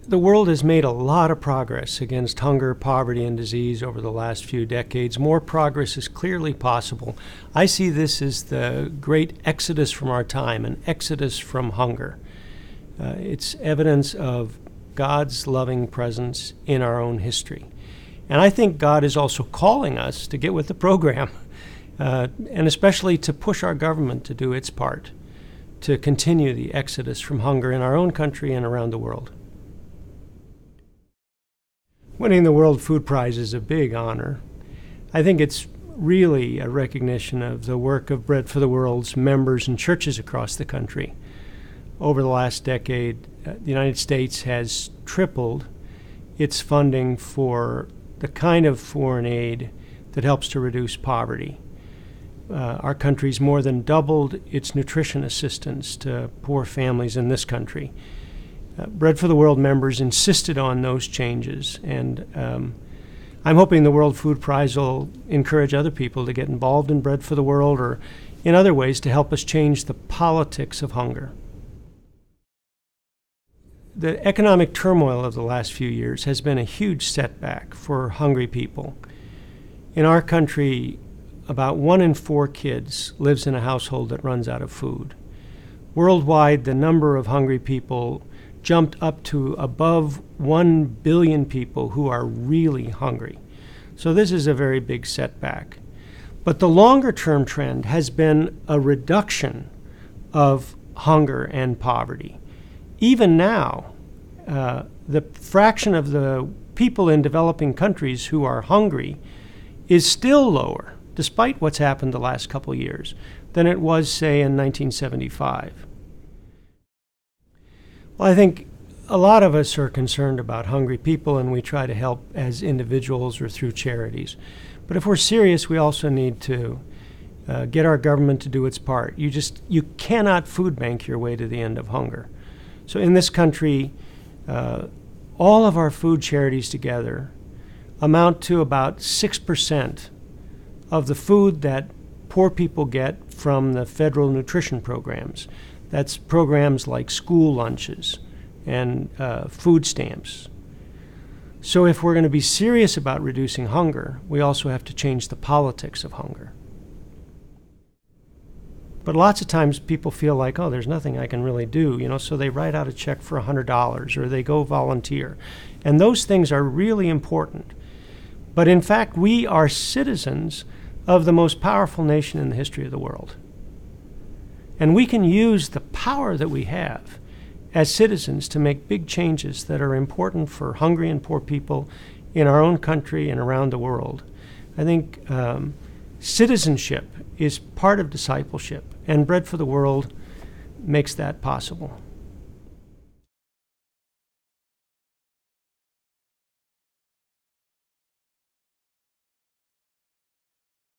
the world has made a lot of progress against hunger, poverty, and disease over the last few decades. More progress is clearly possible. I see this as the great exodus from our time, an exodus from hunger. It's evidence of God's loving presence in our own history. And I think God is also calling us to get with the program, and especially to push our government to do its part, to continue the exodus from hunger in our own country and around the world. Winning the World Food Prize is a big honor. I think it's really a recognition of the work of Bread for the World's members and churches across the country. Over the last decade, the United States has tripled its funding for the kind of foreign aid that helps to reduce poverty. Our country's more than doubled its nutrition assistance to poor families in this country. Bread for the World members insisted on those changes, and I'm hoping the World Food Prize will encourage other people to get involved in Bread for the World or in other ways to help us change the politics of hunger. The economic turmoil of the last few years has been a huge setback for hungry people. In our country, about 1 in 4 kids lives in a household that runs out of food. Worldwide, the number of hungry people jumped up to above 1 billion people who are really hungry. So this is a very big setback. But the longer-term trend has been a reduction of hunger and poverty. Even now, the fraction of the people in developing countries who are hungry is still lower, despite what's happened the last couple years, than it was, say, in 1975. Well, I think a lot of us are concerned about hungry people, and we try to help as individuals or through charities. But if we're serious, we also need to get our government to do its part. You cannot food bank your way to the end of hunger. So in this country, all of our food charities together amount to about 6% of the food that poor people get from the federal nutrition programs. That's programs like school lunches and food stamps. So if we're going to be serious about reducing hunger, we also have to change the politics of hunger. But lots of times people feel like, oh, there's nothing I can really do, so they write out a check for $100 or they go volunteer. And those things are really important. But in fact, we are citizens of the most powerful nation in the history of the world. And we can use the power that we have as citizens to make big changes that are important for hungry and poor people in our own country and around the world. I think citizenship is part of discipleship, and Bread for the World makes that possible.